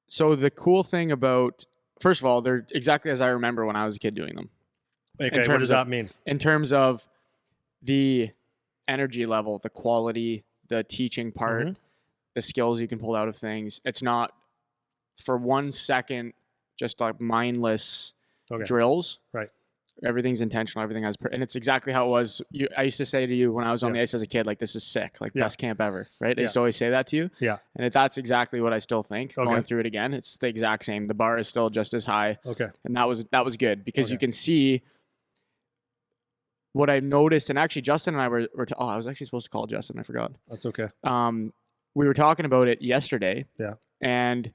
So the cool thing about, first of all, they're exactly as I remember when I was a kid doing them. Okay, what does that mean? In terms of the energy level, the quality, the teaching part, the skills you can pull out of things. It's not for 1 second just like mindless drills. Right. Everything's intentional. Everything has, and it's exactly how it was. I used to say to you when I was on the ice as a kid, like, this is sick, like best camp ever, right? I used to always say that to you. Yeah. And that's exactly what I still think. Going through it again, it's the exact same. The bar is still just as high. Okay. And that was good because you can see what I noticed. And actually, Justin and I were I was actually supposed to call Justin. I forgot. That's okay. We were talking about it yesterday. Yeah. And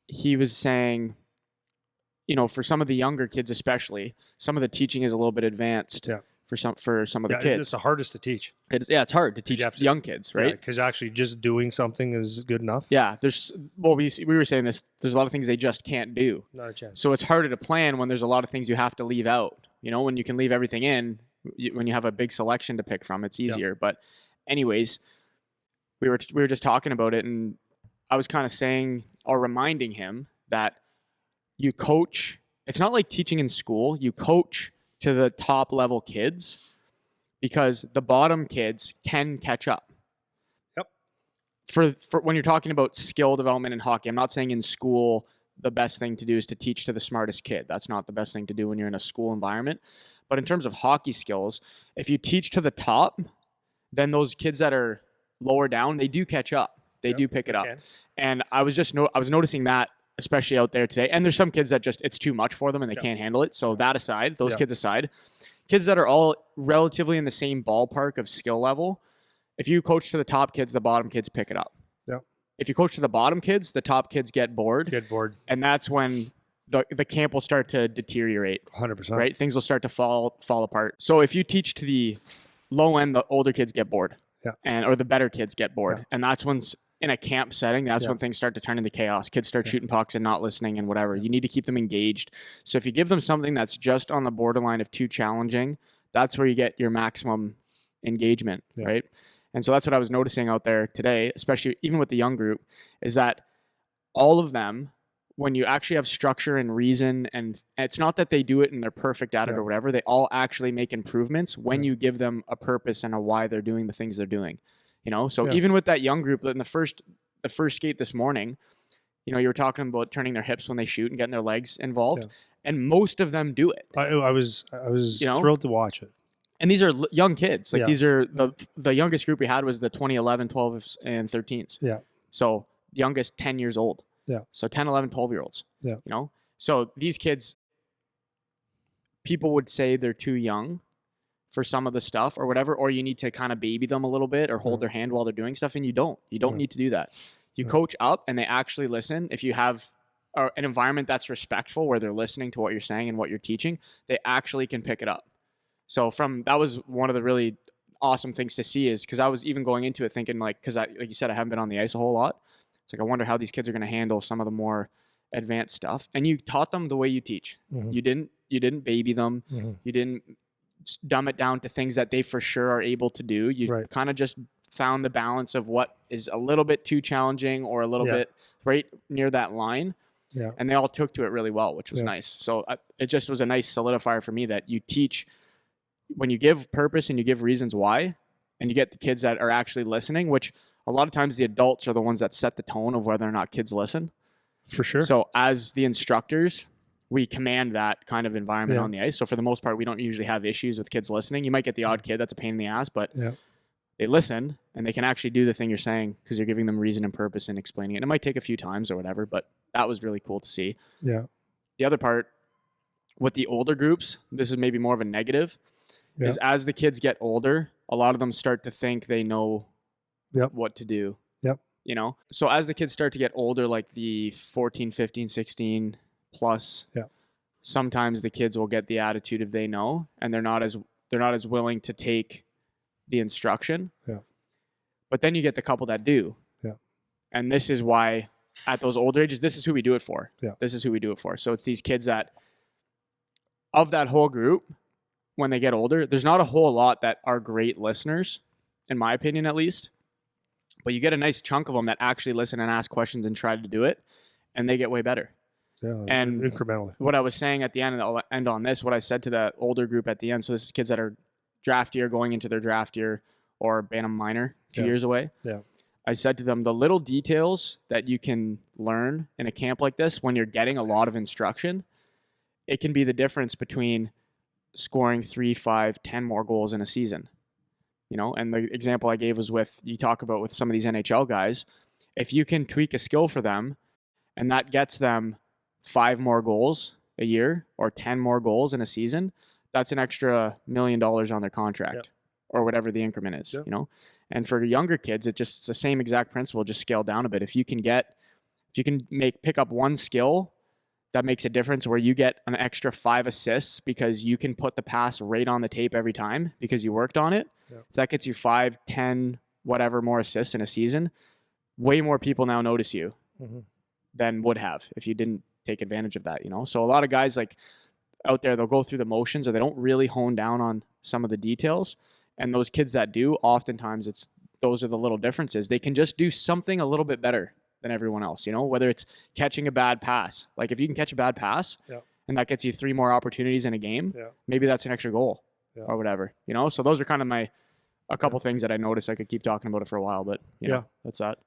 he was saying, you know, for some of the younger kids especially, some of the teaching is a little bit advanced for some of the kids. It's the hardest to teach. It's hard to teach young kids, right? Because actually just doing something is good enough. Yeah, we were saying this, there's a lot of things they just can't do. Not a chance. So it's harder to plan when there's a lot of things you have to leave out. You know, when you can leave everything in, when you have a big selection to pick from, it's easier. But anyways, we were just talking about it, and I was kind of saying or reminding him that you coach. It's not like teaching in school. You coach to the top level kids because the bottom kids can catch up. Yep. For when you're talking about skill development in hockey, I'm not saying in school the best thing to do is to teach to the smartest kid. That's not the best thing to do when you're in a school environment. But in terms of hockey skills, if you teach to the top, then those kids that are lower down, they do catch up. They do pick it up. And I was noticing that, especially out there today. And there's some kids that just, it's too much for them and they can't handle it. So that aside, those kids aside, kids that are all relatively in the same ballpark of skill level, if you coach to the top kids, the bottom kids pick it up. Yeah. If you coach to the bottom kids, the top kids get bored. And that's when the camp will start to deteriorate. 100%. Right? Things will start to fall apart. So if you teach to the low end, the older kids get bored. Yeah. Or the better kids get bored. Yeah. And that's when, in a camp setting, that's when things start to turn into chaos. Kids start shooting pucks and not listening and whatever. You need to keep them engaged. So if you give them something that's just on the borderline of too challenging, that's where you get your maximum engagement, right? And so that's what I was noticing out there today, especially even with the young group, is that all of them, when you actually have structure and reason, and it's not that they do it and they're perfect at it or whatever, they all actually make improvements when you give them a purpose and a why they're doing the things they're doing. You know, so even with that young group, in the first skate this morning, you know, you were talking about turning their hips when they shoot and getting their legs involved, and most of them do it. I was thrilled to watch it. And these are young kids. Like these are the youngest group we had was the 2011, 12s, and 13s. Yeah. So youngest 10 years old. Yeah. So 10, 11, 12-year-olds. Yeah. You know, so these kids, people would say they're too young for some of the stuff or whatever, or you need to kind of baby them a little bit or hold their hand while they're doing stuff, and you don't need to do that. You coach up and they actually listen. If you have an environment that's respectful where they're listening to what you're saying and what you're teaching, they actually can pick it up. So that was one of the really awesome things to see, is because I was even going into it thinking like you said, I haven't been on the ice a whole lot. It's like, I wonder how these kids are going to handle some of the more advanced stuff. And you taught them the way you teach. You didn't baby them. You didn't dumb it down to things that they for sure are able to do. You kind of just found the balance of what is a little bit too challenging or a little bit right near that line. Yeah. And they all took to it really well, which was nice. So it just was a nice solidifier for me that you teach when you give purpose and you give reasons why, and you get the kids that are actually listening, which a lot of times the adults are the ones that set the tone of whether or not kids listen. For sure. So as the instructors, we command that kind of environment on the ice. So for the most part, we don't usually have issues with kids listening. You might get the odd kid that's a pain in the ass, but they listen and they can actually do the thing you're saying because you're giving them reason and purpose and explaining it. And it might take a few times or whatever, but that was really cool to see. Yeah. The other part with the older groups, this is maybe more of a negative, is as the kids get older, a lot of them start to think they know what to do. Yep. You know? So as the kids start to get older, like the 14, 15, 16 plus, sometimes the kids will get the attitude of they know, and they're not as willing to take the instruction. Yeah. But then you get the couple that do. Yeah. And this is why at those older ages, this is who we do it for. Yeah. This is who we do it for. So it's these kids that, of that whole group, when they get older, there's not a whole lot that are great listeners, in my opinion at least. But you get a nice chunk of them that actually listen and ask questions and try to do it. and they get way better. Yeah, and incrementally. What I was saying at the end, and I'll end on this, what I said to that older group at the end, so this is kids that are draft year, going into their draft year, or Bantam minor, 2 years away. Yeah. I said to them, the little details that you can learn in a camp like this, when you're getting a lot of instruction, it can be the difference between scoring 3, 5, 10 more goals in a season. And the example I gave was with some of these NHL guys. If you can tweak a skill for them and that gets them 5 more goals a year or 10 more goals in a season, that's an extra $1 million on their contract or whatever the increment is, And for younger kids, it's the same exact principle, just scaled down a bit. If you can pick up one skill that makes a difference, where you get an extra 5 assists because you can put the pass right on the tape every time because you worked on it. If that gets you 5, 10, whatever more assists in a season, way more people now notice you than would have if you didn't take advantage of that, So a lot of guys like out there, they'll go through the motions, or they don't really hone down on some of the details. And those kids that do, oftentimes those are the little differences. They can just do something a little bit better than everyone else, whether it's catching a bad pass. Like if you can catch a bad pass and that gets you 3 more opportunities in a game, maybe that's an extra goal or whatever, So those are kind of a couple things that I noticed. I could keep talking about it for a while, but that's that.